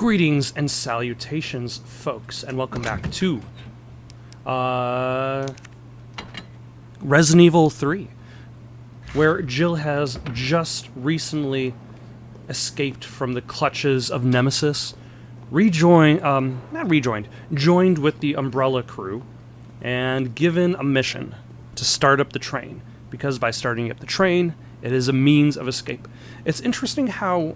Greetings and salutations, folks, and welcome back to Resident Evil 3, where Jill has just recently escaped from the clutches of Nemesis, joined with the Umbrella crew, and given a mission to start up the train, because by starting up the train, it is a means of escape. It's interesting how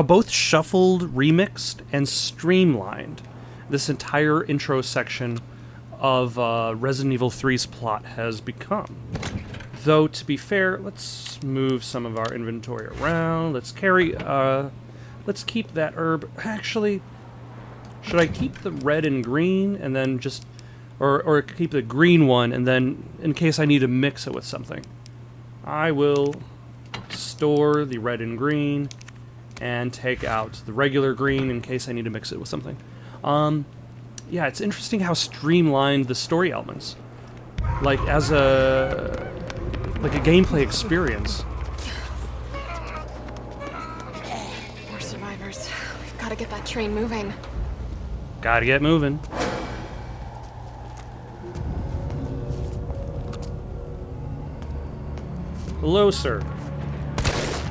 both shuffled, remixed, and streamlined this entire intro section of Resident Evil 3's plot has become. Though, to be fair, let's move some of our inventory around. Let's keep that herb. Actually, should I keep the red and green and then just... Or keep the green one and then, in case I need to mix it with something, I will store the red and green and take out the regular green in case I need to mix it with something. Yeah, it's interesting how streamlined the story elements, like as a gameplay experience. More survivors. We've got to get that train moving. Gotta get moving. Hello, sir.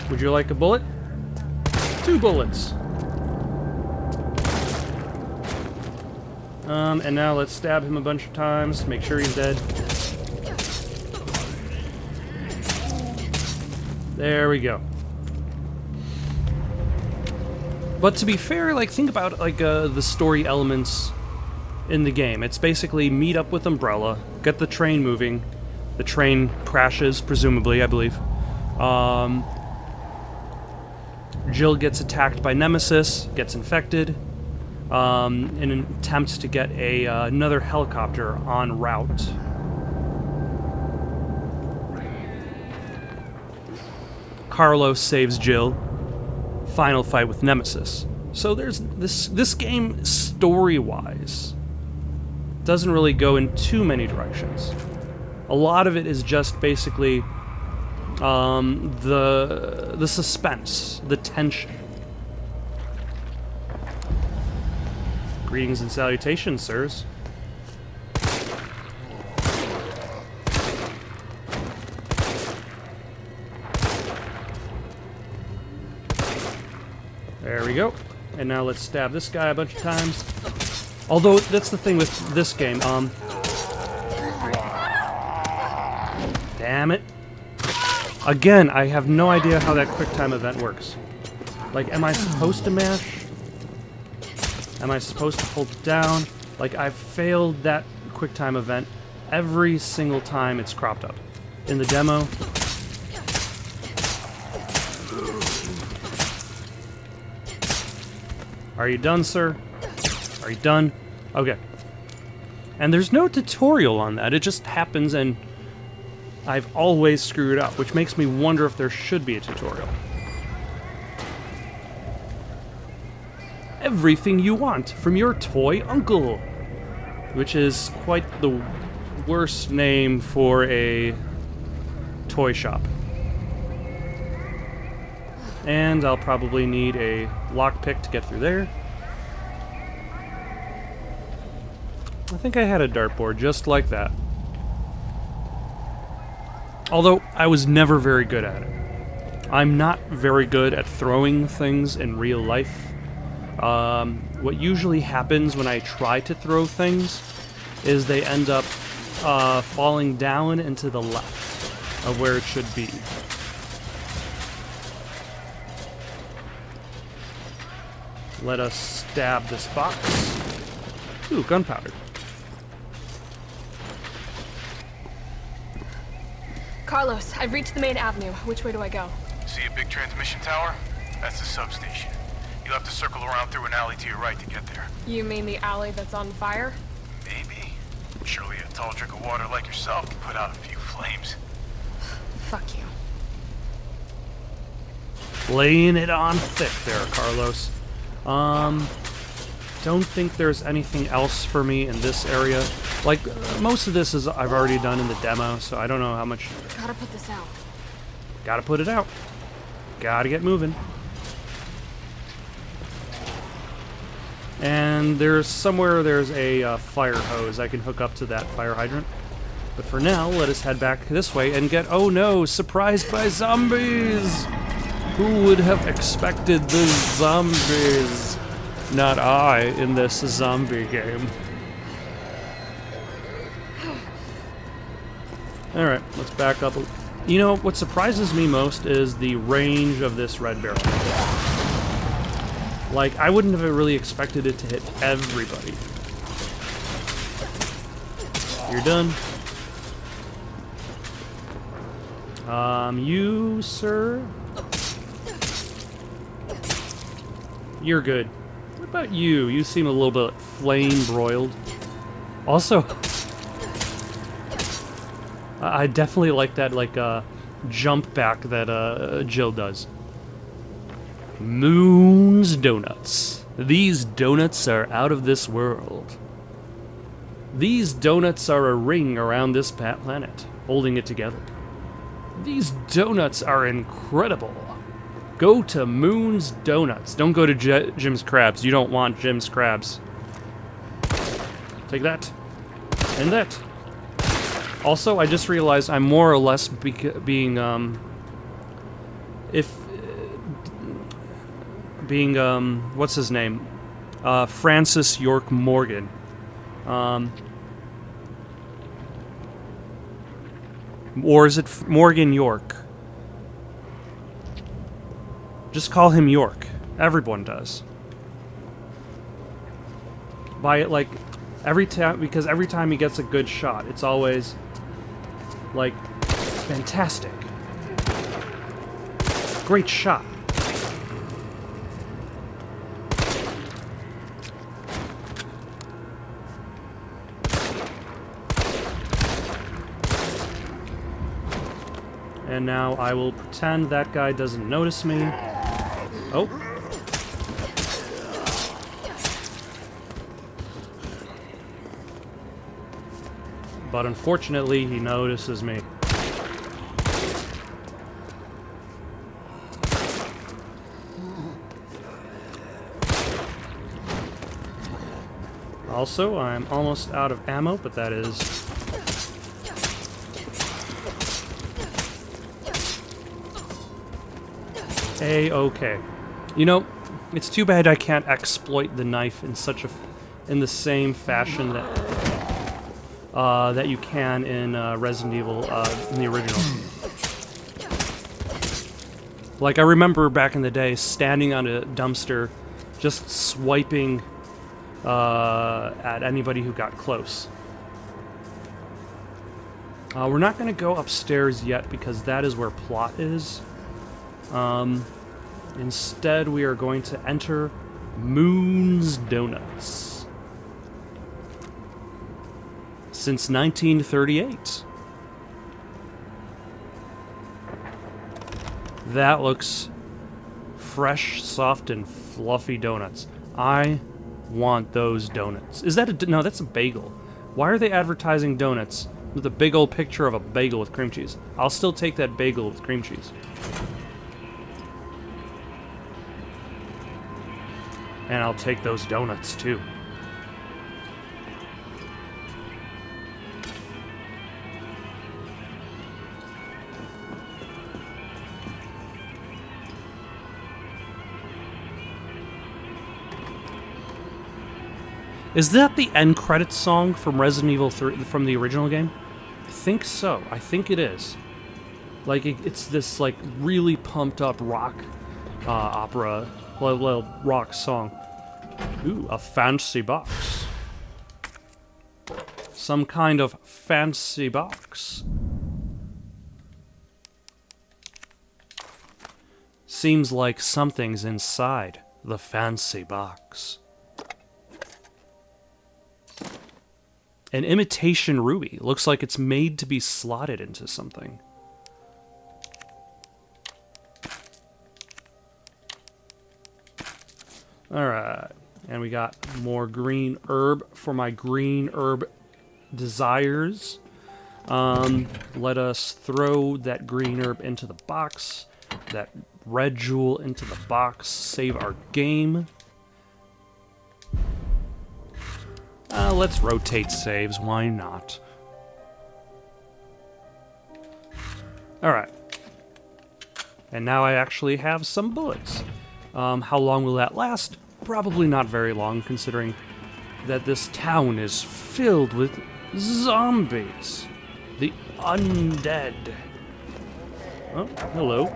Would you like a bullet? 2 bullets. And now let's stab him a bunch of times to make sure he's dead. There we go. But to be fair, think about the story elements in the game. It's basically meet up with Umbrella, get the train moving. The train crashes, presumably, I believe. Jill gets attacked by Nemesis, gets infected, in an attempt to get another helicopter en route. Carlos saves Jill. Final fight with Nemesis. So there's this game, story-wise, doesn't really go in too many directions. A lot of it is just basically the suspense, the tension. Greetings and salutations, sirs. There we go. And now let's stab this guy a bunch of times. Although, that's the thing with this game, damn it. Again, I have no idea how that QuickTime event works. Am I supposed to mash? Am I supposed to hold it down? I've failed that QuickTime event every single time it's cropped up. In the demo. Are you done, sir? Are you done? Okay. And there's no tutorial on that. It just happens, and I've always screwed up, which makes me wonder if there should be a tutorial. Everything you want from your toy uncle, which is quite the worst name for a toy shop. And I'll probably need a lockpick to get through there. I think I had a dartboard just like that. Although, I was never very good at it. I'm not very good at throwing things in real life. What usually happens when I try to throw things is they end up falling down and to the left of where it should be. Let us stab this box. Ooh, gunpowder. Carlos, I've reached the main avenue. Which way do I go? See a big transmission tower? That's the substation. You'll have to circle around through an alley to your right to get there. You mean the alley that's on fire? Maybe. Surely a tall drink of water like yourself can put out a few flames. Fuck you. Laying it on thick there, Carlos. Don't think there's anything else for me in this area. Most of this is I've already done in the demo, so I don't know how much... Gotta put this out. Gotta put it out. Gotta get moving. And there's a fire hose I can hook up to that fire hydrant. But for now, let us head back this way and get, oh no, surprised by zombies! Who would have expected the zombies? Not I in this zombie game. Alright, let's back up. You know, what surprises me most is the range of this red barrel. Like, I wouldn't have really expected it to hit everybody. You're done. You, sir? You're good. What about you? You seem a little bit flame-broiled. Also, I definitely like that, jump back that, Jill does. Moon's Donuts. These donuts are out of this world. These donuts are a ring around this planet, holding it together. These donuts are incredible. Go to Moon's Donuts. Don't go to Jim's Crabs. You don't want Jim's Crabs. Take that. And that. Also, I just realized I'm more or less being what's his name? Francis York Morgan. Or is it Morgan York? Just call him York. Everyone does. By it, like, every time, because every time he gets a good shot, it's always, like, fantastic. Great shot. And now I will pretend that guy doesn't notice me. Oh. But unfortunately, he notices me. Also, I'm almost out of ammo, but that is... A-okay. You know, it's too bad I can't exploit the knife in in the same fashion that you can in Resident Evil in the original. Like, I remember back in the day standing on a dumpster, just swiping at anybody who got close. We're not going to go upstairs yet because that is where plot is. Instead, we are going to enter Moon's Donuts. Since 1938. That looks fresh, soft, and fluffy donuts. I want those donuts. Is that no, that's a bagel. Why are they advertising donuts with a big old picture of a bagel with cream cheese? I'll still take that bagel with cream cheese. And I'll take those donuts, too. Is that the end credits song from Resident Evil 3, from the original game? I think so. I think it is. Like, it's this, like, really pumped up rock opera, little rock song. Ooh, a fancy box. Some kind of fancy box. Seems like something's inside the fancy box. An imitation ruby. Looks like it's made to be slotted into something. Alright. And we got more green herb for my green herb desires. Let us throw that green herb into the box. That red jewel into the box. Save our game. Let's rotate saves, why not? Alright. And now I actually have some bullets. How long will that last? Probably not very long, considering that this town is filled with zombies. The undead. Oh, hello.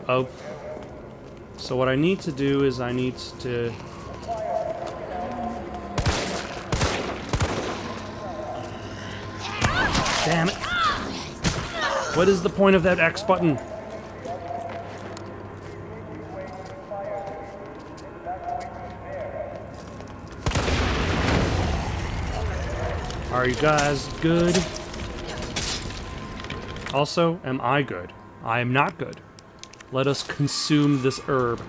Oh. So what I need to do is I need to... Damn it. What is the point of that X button? Are you guys good? Also, am I good? I am not good. Let us consume this herb.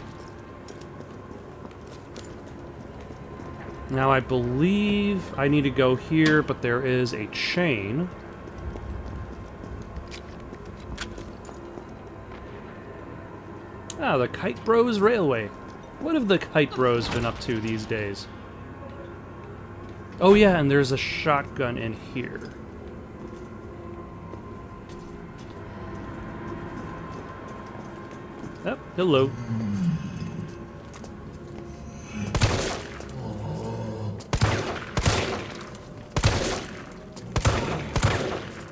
Now I believe I need to go here, but there is a chain. Ah, the Kite Bros Railway. What have the Kite Bros been up to these days? Oh yeah, and there's a shotgun in here. Oh, hello.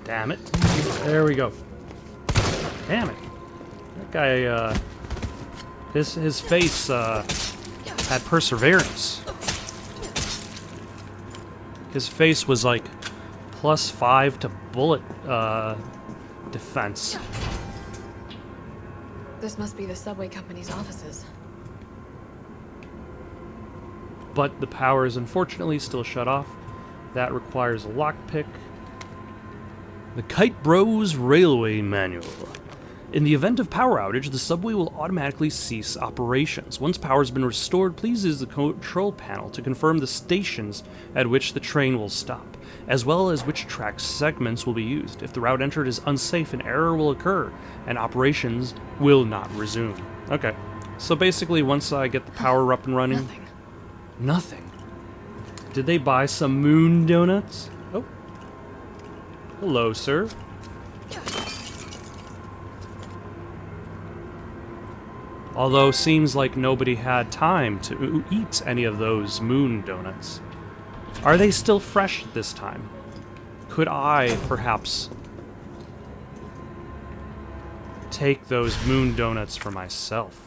Damn it. There we go. Damn it. That guy, his face, had perseverance. His face was like +5 to bullet, defense. This must be the subway company's offices. But the power is unfortunately still shut off. That requires a lockpick. The Kite Bros Railway Manual. In the event of power outage, the subway will automatically cease operations. Once power has been restored, please use the control panel to confirm the stations at which the train will stop, as well as which track segments will be used. If the route entered is unsafe, an error will occur, and operations will not resume. Okay, so basically once I get the power up and running... Nothing. Did they buy some moon donuts? Oh. Hello, sir. Although seems like nobody had time to eat any of those moon donuts. Are they still fresh this time? Could I, perhaps, take those moon donuts for myself?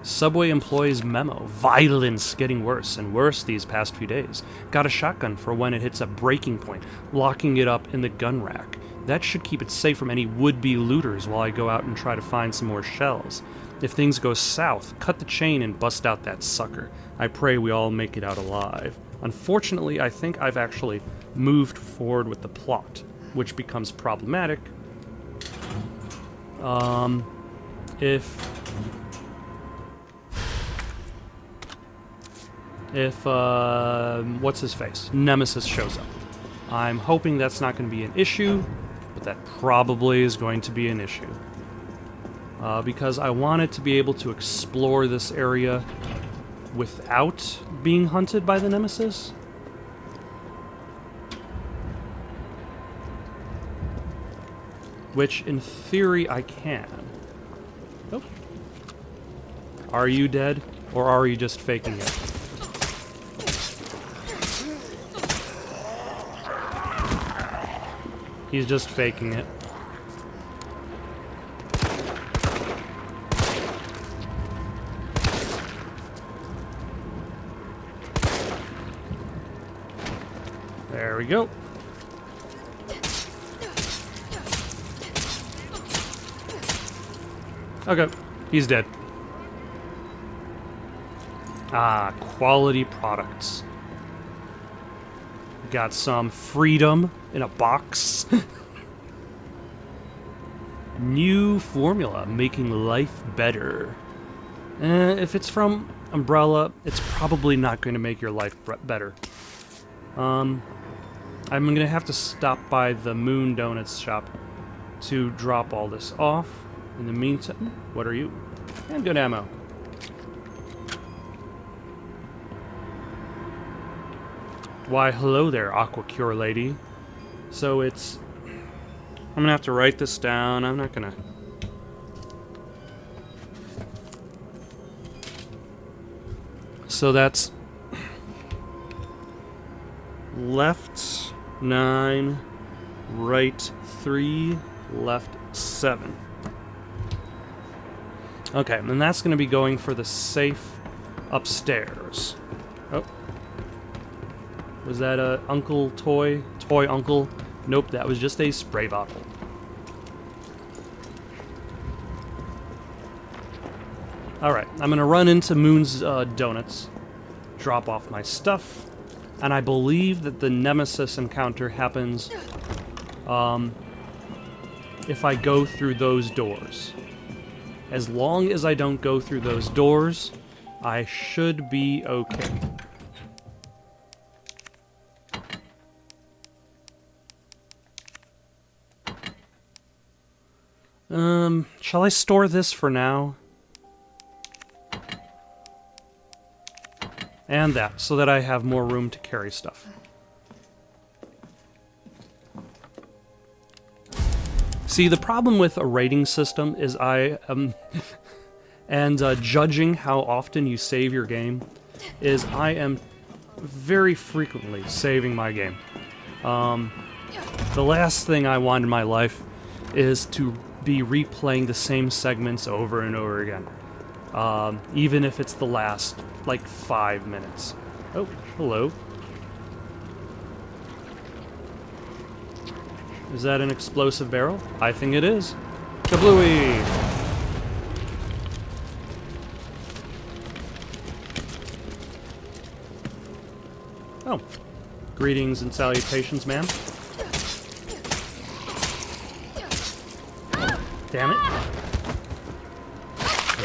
Subway employees memo. Violence getting worse and worse these past few days. Got a shotgun for when it hits a breaking point, locking it up in the gun rack. That should keep it safe from any would-be looters while I go out and try to find some more shells. If things go south, cut the chain and bust out that sucker. I pray we all make it out alive. Unfortunately, I think I've actually moved forward with the plot, which becomes problematic. If what's his face? Nemesis shows up. I'm hoping that's not going to be an issue, but that probably is going to be an issue. Because I wanted to be able to explore this area without being hunted by the Nemesis. Which, in theory, I can. Oh. Are you dead, or are you just faking it? He's just faking it. There we go. Okay, he's dead. Ah, quality products. Got some freedom in a box. New formula, making life better. If it's from Umbrella, it's probably not going to make your life better. I'm going to have to stop by the Moon Donuts shop to drop all this off. In the meantime, what are you? And good ammo. Why, hello there, Aqua Cure lady. So it's... I'm gonna have to write this down. I'm not gonna... So that's... left 9, right 3, left 7. Okay, and that's going to be going for the safe upstairs. Oh. Was that a Uncle Toy? Toy Uncle? Nope, that was just a spray bottle. Alright, I'm going to run into Moon's Donuts, drop off my stuff, and I believe that the Nemesis encounter happens if I go through those doors. As long as I don't go through those doors, I should be okay. Shall I store this for now? And that, so that I have more room to carry stuff. See, the problem with a rating system is and judging how often you save your game, is I am very frequently saving my game. The last thing I want in my life is to be replaying the same segments over and over again. Even if it's the last, like, 5 minutes. Oh, hello. Is that an explosive barrel? I think it is. Kablooey! Oh. Greetings and salutations, ma'am. Damn it.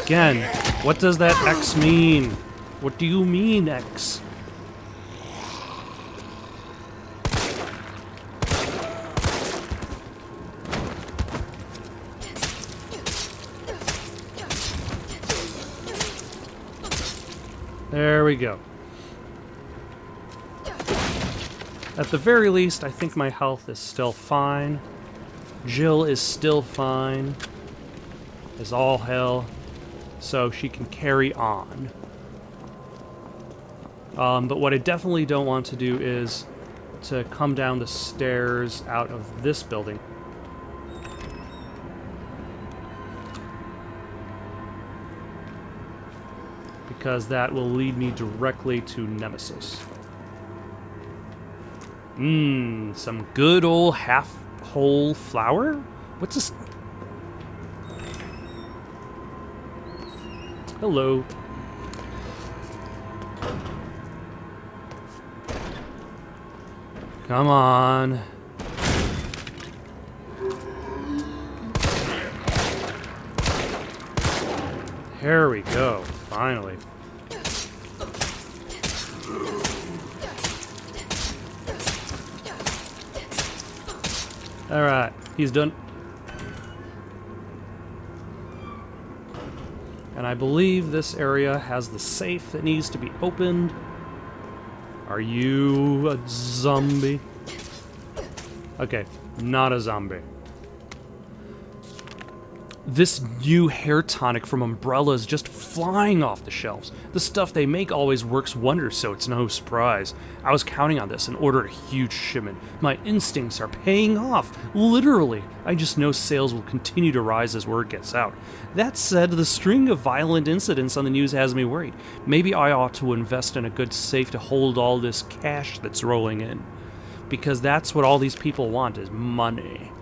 Again, what does that X mean? What do you mean, X? There we go. At the very least, I think my health is still fine. Jill is still fine. As all hell. So she can carry on. But what I definitely don't want to do is to come down the stairs out of this building. Because that will lead me directly to Nemesis. Some good old half-whole flour? What's this? Hello. Come on. There we go, finally. Alright, he's done. And I believe this area has the safe that needs to be opened. Are you a zombie? Okay, not a zombie. This new hair tonic from Umbrella is just flying off the shelves. The stuff they make always works wonders, so it's no surprise. I was counting on this and ordered a huge shipment. My instincts are paying off. Literally. I just know sales will continue to rise as word gets out. That said, the string of violent incidents on the news has me worried. Maybe I ought to invest in a good safe to hold all this cash that's rolling in. Because that's what all these people want, is money.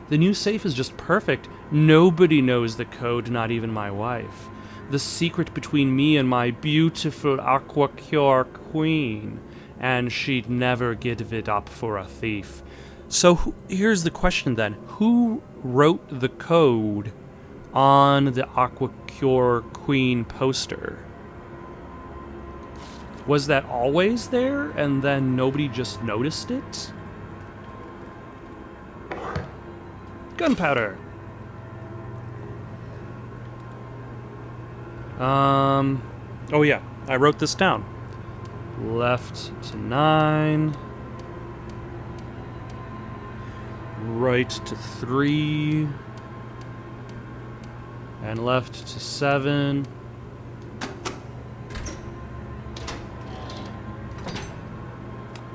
The new safe is just perfect. Nobody knows the code, not even my wife. The secret between me and my beautiful Aqua Cure queen. And she'd never give it up for a thief. So here's the question then. Who wrote the code on the Aqua Cure queen poster? Was that always there and then nobody just noticed it? gunpowder. Oh yeah, I wrote this down. Left to 9. Right to 3. And left to 7.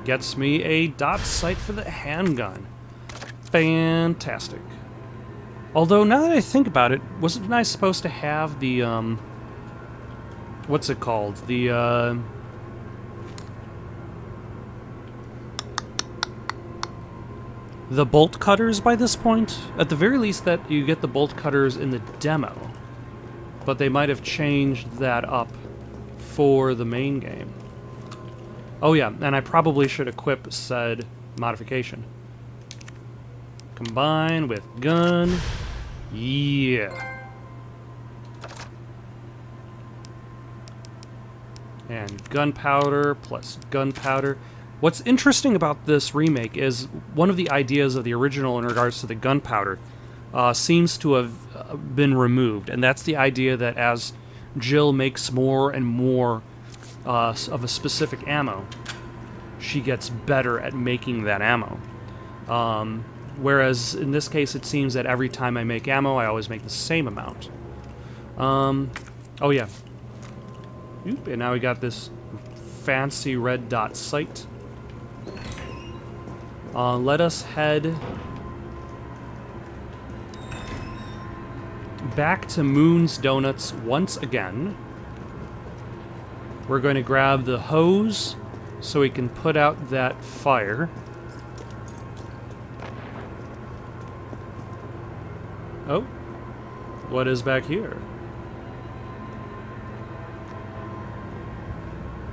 Gets me a dot sight for the handgun. Fantastic. Although, now that I think about it, wasn't I supposed to have the, what's it called? The bolt cutters by this point? At the very least, that you get the bolt cutters in the demo. But they might have changed that up for the main game. Oh yeah, and I probably should equip said modification. Combine with gun. Yeah. And gunpowder plus gunpowder. What's interesting about this remake is one of the ideas of the original in regards to the gunpowder seems to have been removed, and that's the idea that as Jill makes more and more of a specific ammo, she gets better at making that ammo. Whereas in this case, it seems that every time I make ammo, I always make the same amount. Oh yeah. Oop, and now we got this fancy red dot sight. Let us head back to Moon's Donuts once again. We're going to grab the hose so we can put out that fire. Oh, what is back here?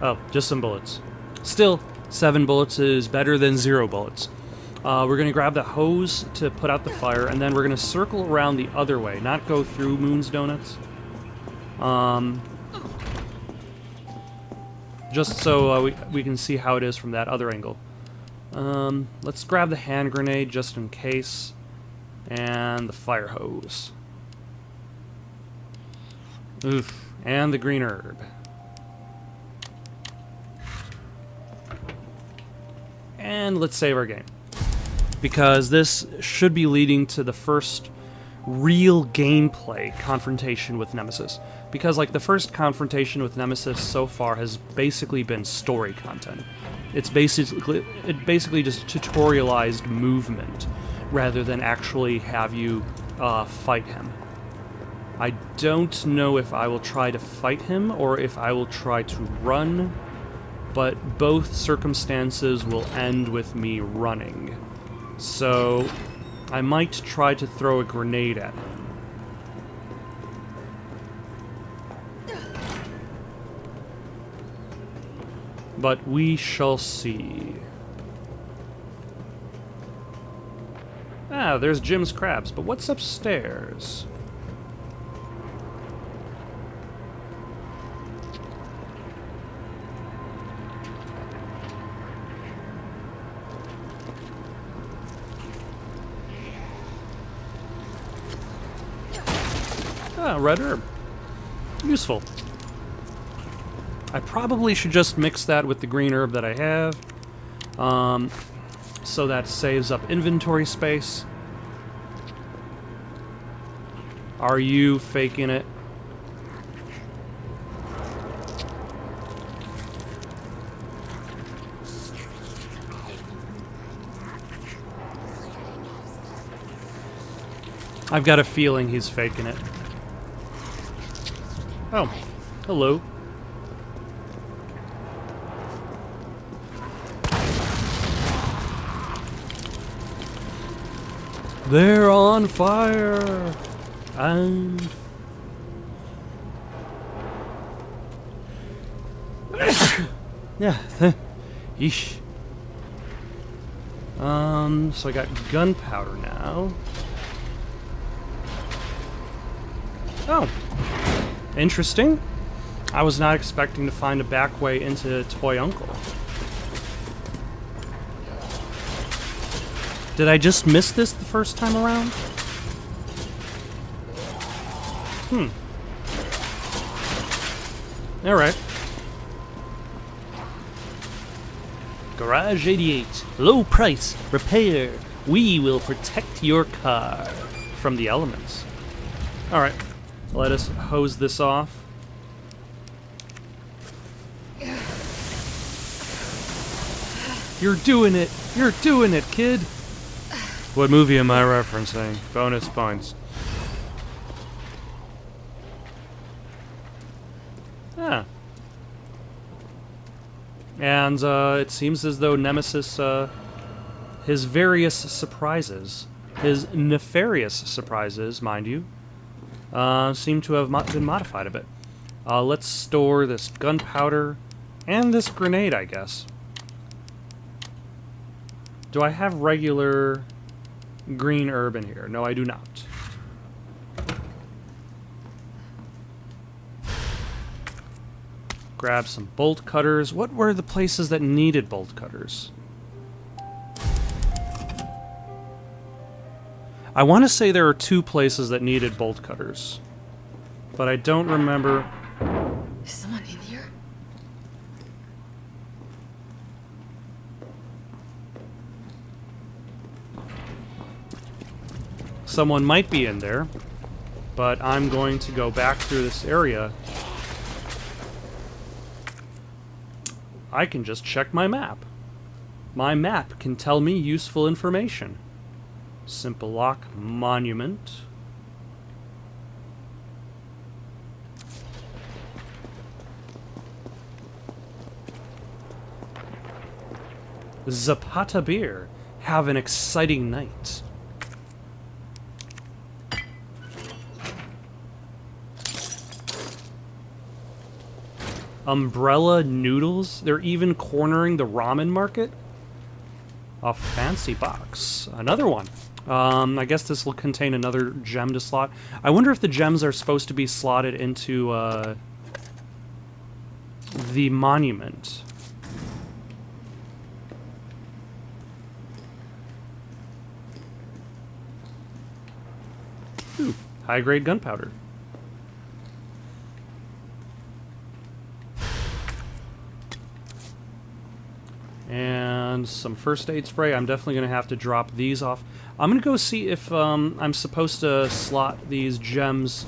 Oh, just some bullets. Still, 7 bullets is better than 0 bullets. We're going to grab the hose to put out the fire, and then we're going to circle around the other way, not go through Moon's Donuts. Just so we can see how it is from that other angle. Let's grab the hand grenade just in case, and the fire hose. Oof, and the green herb. And let's save our game, because this should be leading to the first real gameplay confrontation with Nemesis. Because like the first confrontation with Nemesis so far has basically been story content. It basically just tutorialized movement rather than actually have you fight him. I don't know if I will try to fight him or if I will try to run, but both circumstances will end with me running. So I might try to throw a grenade at him. But we shall see. Ah, there's Jim's crabs, but what's upstairs? Ah, red herb. Useful. I probably should just mix that with the green herb that I have, so that saves up inventory space. Are you faking it? I've got a feeling he's faking it. Oh, hello. They're on fire! And... yeah, yeesh. So I got gunpowder now. Oh. Interesting. I was not expecting to find a back way into Toy Uncle. Did I just miss this the first time around? Alright. Garage 88. Low price. Repair. We will protect your car from the elements. Alright. Let us hose this off. You're doing it! You're doing it, kid! What movie am I referencing? Bonus points. Ah. And it seems as though Nemesis, his various surprises, his nefarious surprises, mind you, seem to have been modified a bit. Let's store this gunpowder and this grenade, I guess. Do I have regular green herb in here? No, I do not. Grab some bolt cutters. What were the places that needed bolt cutters? I want to say there are 2 places that needed bolt cutters, but I don't remember. Is someone in here? Someone might be in there, but I'm going to go back through this area. I can just check my map. My map can tell me useful information. Simple lock monument. Zapata beer. Have an exciting night. Umbrella noodles? They're even cornering the ramen market? A fancy box. Another one. I guess this will contain another gem to slot. I wonder if the gems are supposed to be slotted into the monument. Ooh, high-grade gunpowder. And some first aid spray. I'm definitely going to have to drop these off. I'm going to go see if I'm supposed to slot these gems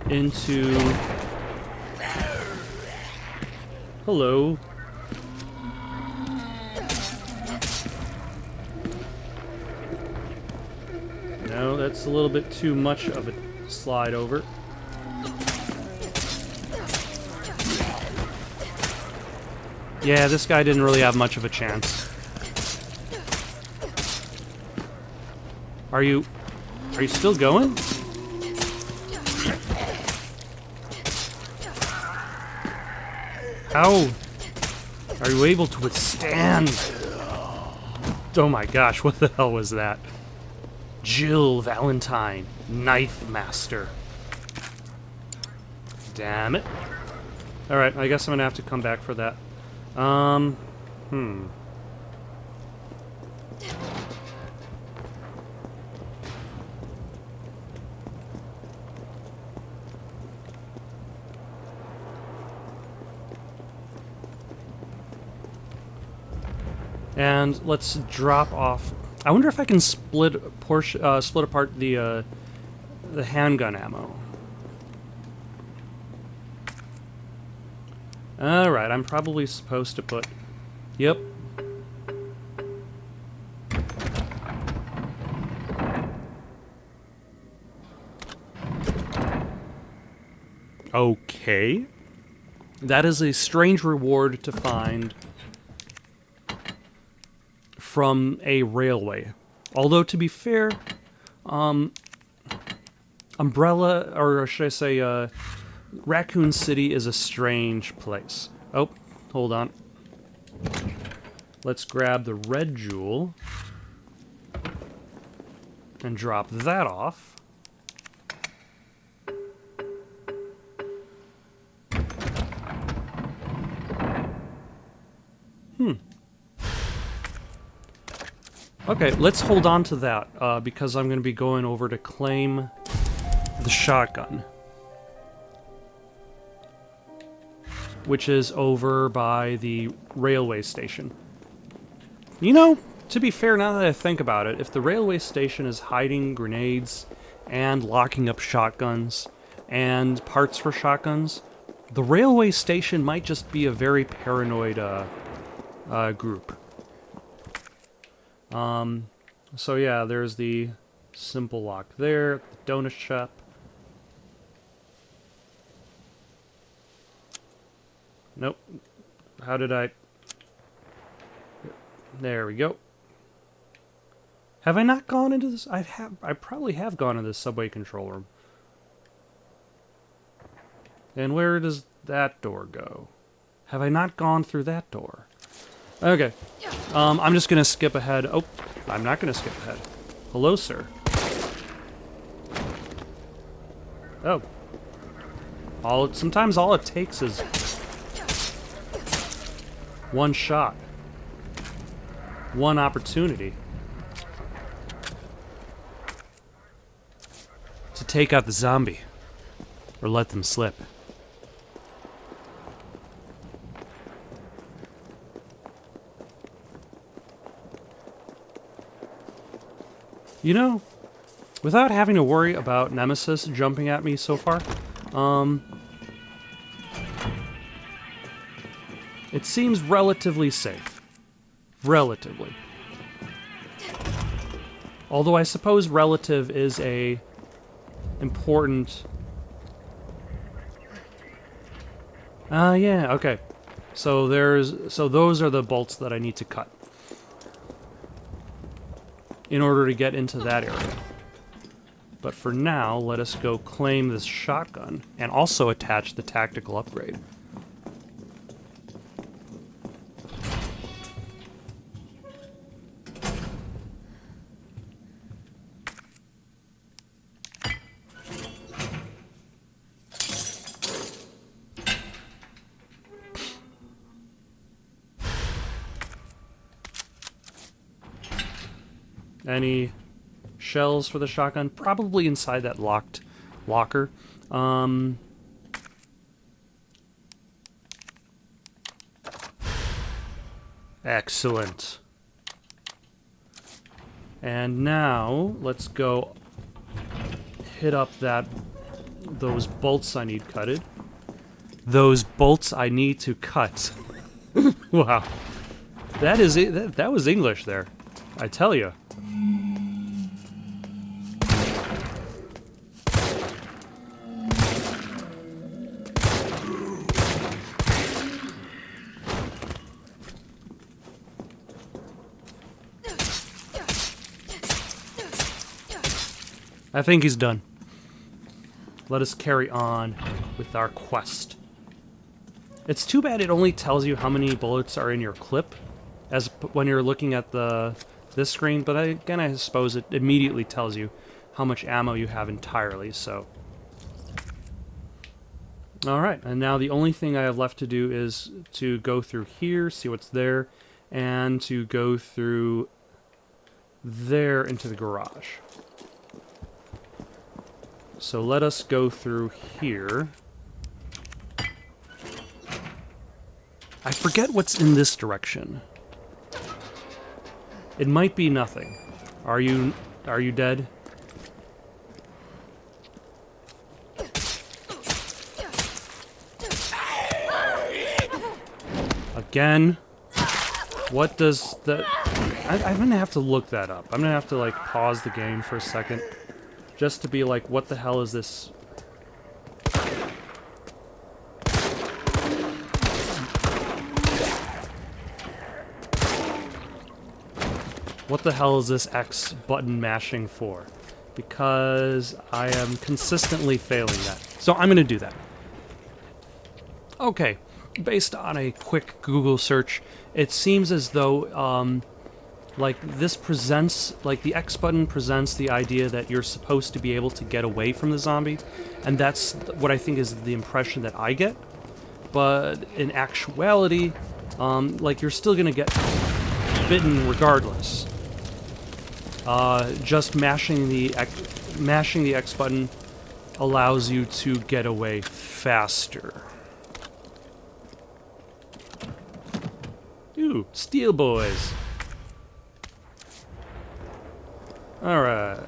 into... Hello. No, that's a little bit too much of a slide over. Yeah, this guy didn't really have much of a chance. Are you still going? How are you able to withstand? Oh my gosh, what the hell was that? Jill Valentine, Knife Master. Damn it. Alright, I guess I'm gonna have to come back for that. And let's drop off. I wonder if I can split apart the handgun ammo. Alright, I'm probably supposed to put... Yep. Okay. That is a strange reward to find from a railway. Although, to be fair, Umbrella, or should I say, Raccoon City is a strange place. Oh, hold on. Let's grab the red jewel and drop that off. Okay, let's hold on to that, because I'm going to be going over to claim the shotgun. which is over by the railway station. You know, to be fair, now that I think about it, if the railway station is hiding grenades and locking up shotguns and parts for shotguns, the railway station might just be a very paranoid group. So yeah, there's the simple lock there, the donut shop. Nope. How did I... There we go. Have I not gone into this? I probably have gone into the subway control room. And where does that door go? Have I not gone through that door? Okay. I'm just gonna skip ahead. Oh, I'm not gonna skip ahead. Hello, sir. Oh. Sometimes all it takes is one shot. One opportunity to take out the zombie or let them slip. You know, without having to worry about Nemesis jumping at me so far, it seems relatively safe. Relatively. Although I suppose relative is a important... yeah, okay. So those are the bolts that I need to cut in order to get into that area. But for now, let us go claim this shotgun and also attach the tactical upgrade. Any shells for the shotgun? Probably inside that locked locker. Excellent. And now let's go hit up those bolts I need cutted. Those bolts I need to cut. Wow. That is it. That was English there. I tell you. I think he's done. Let us carry on with our quest. It's too bad it only tells you how many bullets are in your clip as when you're looking at this screen, but again, I suppose it immediately tells you how much ammo you have entirely, so. Alright, and now the only thing I have left to do is to go through here, see what's there, and to go through there into the garage. So let us go through here. I forget what's in this direction. It might be nothing. Are you dead? Again? What does the... I'm gonna have to look that up. I'm gonna have to, like, pause the game for a second. Just to be like, what the hell is this? What the hell is this X button mashing for? Because I am consistently failing that. So I'm going to do that. Okay, based on a quick Google search, it seems as though, like, this presents, like, the X button presents the idea that you're supposed to be able to get away from the zombie, and that's what I think is the impression that I get. But in actuality, like, you're still going to get bitten regardless. Just mashing the X button allows you to get away faster. Ooh, steel boys. Alright.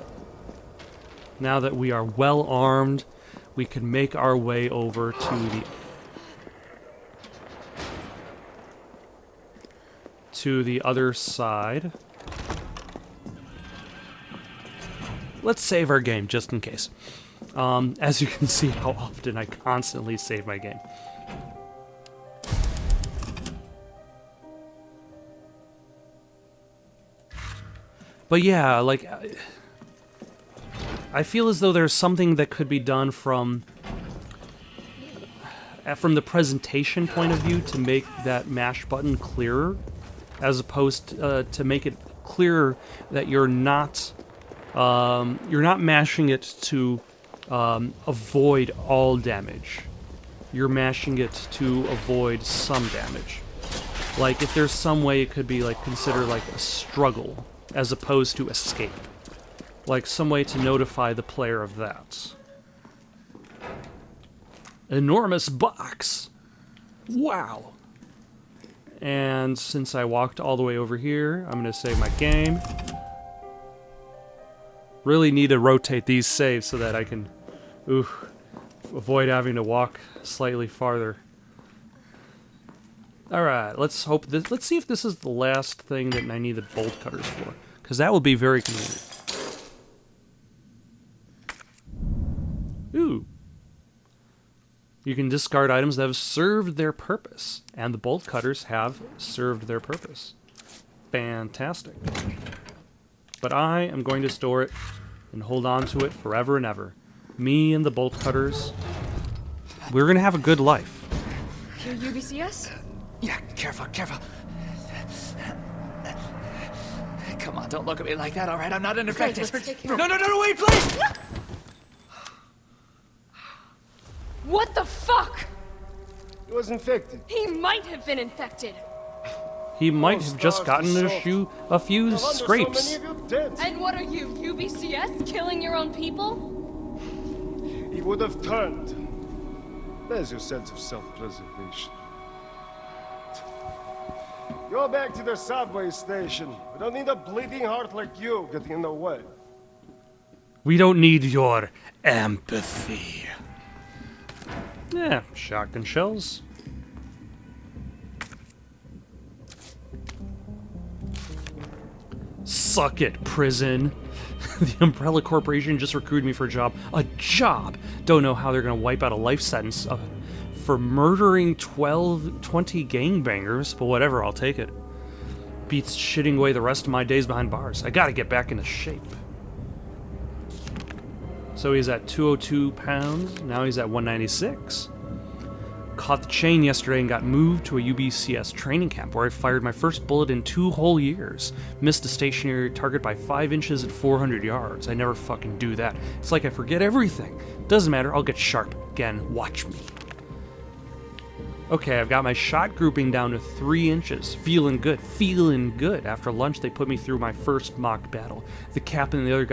Now that we are well armed, we can make our way over to the other side. Let's save our game, just in case. As you can see how often I constantly save my game. But yeah, like, I feel as though there's something that could be done from the presentation point of view to make that mash button clearer, as opposed to make it clearer that you're not mashing it to avoid all damage. You're mashing it to avoid some damage. Like, if there's some way it could be, like, consider like a struggle as opposed to escape. Like, some way to notify the player of that. Enormous box! Wow! And since I walked all the way over here, I'm gonna save my game. Really need to rotate these saves so that I can avoid having to walk slightly farther. Alright, let's see if this is the last thing that I need the bolt cutters for. Because that will be very convenient. Ooh. You can discard items that have served their purpose. And the bolt cutters have served their purpose. Fantastic. But I am going to store it and hold on to it forever and ever. Me and the bolt cutters. We're going to have a good life. Here, UBCS? Yeah, careful, careful. Come on, don't look at me like that, all right? I'm not infected. No, wait, please! What the fuck? He was infected. He might have been infected. He might have just gotten a few scrapes. And what are you, UBCS? Killing your own people? He would have turned. There's your sense of self-preservation. Go back to the subway station. We don't need a bleeding heart like you getting in the way. We don't need your empathy. Yeah, shotgun shells. Suck it, prison. The Umbrella Corporation just recruited me for a job. A job! Don't know how they're gonna wipe out a life sentence for murdering 20 gangbangers, but whatever, I'll take it. Beats shitting away the rest of my days behind bars. I gotta get back into shape. So he's at 202 pounds, now he's at 196. Caught the chain yesterday and got moved to a UBCS training camp where I fired my first bullet in 2 whole years. Missed a stationary target by 5 inches at 400 yards. I never fucking do that. It's like I forget everything. Doesn't matter, I'll get sharp again. Watch me. Okay, I've got my shot grouping down to 3 inches. Feeling good, feeling good. After lunch, they put me through my first mock battle. The captain and the other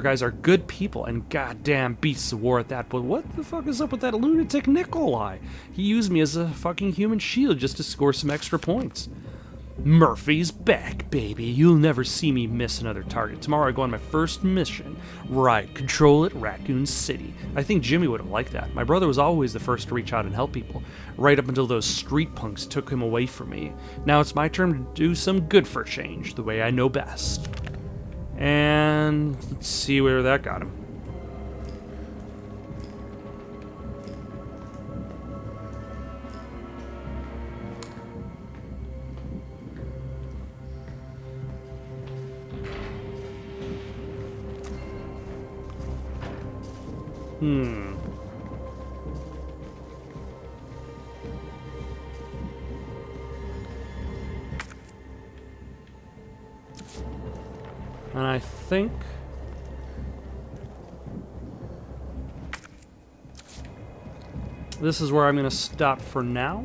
guys are good people, and goddamn beasts of war at that. But what the fuck is up with that lunatic Nikolai? He used me as a fucking human shield just to score some extra points. Murphy's back, baby. You'll never see me miss another target. Tomorrow I go on my first mission. Right, control at Raccoon City. I think Jimmy would have liked that. My brother was always the first to reach out and help people, right up until those street punks took him away from me. Now it's my turn to do some good for change, the way I know best. And let's see where that got him. And I think this is where I'm going to stop for now.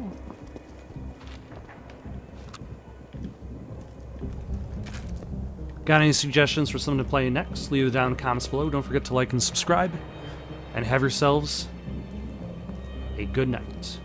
Got any suggestions for someone to play next? Leave it down in the comments below. Don't forget to like and subscribe. And have yourselves a good night.